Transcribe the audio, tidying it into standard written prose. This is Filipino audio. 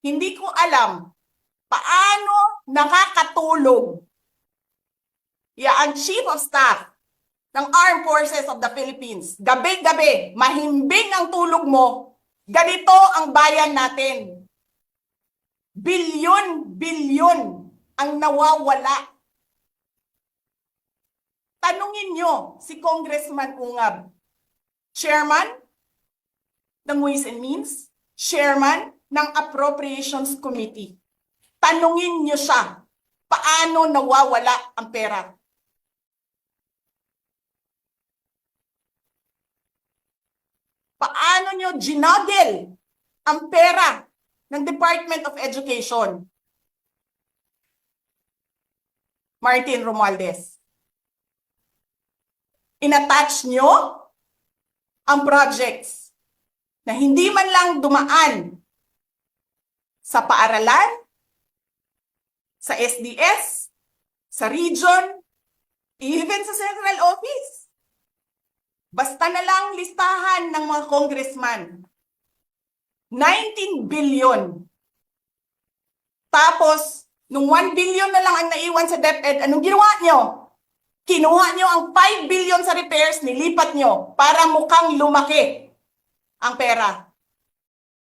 Hindi ko alam paano nakakatulog ang Chief of Staff ng Armed Forces of the Philippines. Gabi-gabi, mahimbing ang tulog mo. Ganito ang bayan natin. Bilyon-bilyon ang nawawala. Tanungin nyo si Congressman Ungab, Chairman ng Ways and Means, Chairman ng Appropriations Committee. Tanungin nyo siya, paano nawawala ang pera? Paano nyo ginagel ang pera ng Department of Education? Martin Romualdez. Inattach nyo ang projects na hindi man lang dumaan sa paaralan, sa SDS, sa region, even sa central office. Basta na lang listahan ng mga congressman. 19 billion. Tapos, nung 1 billion na lang ang naiwan sa DepEd, anong ginawa nyo? Kinuha nyo ang 5 billion sa repairs, nilipat nyo para mukhang lumaki ang pera.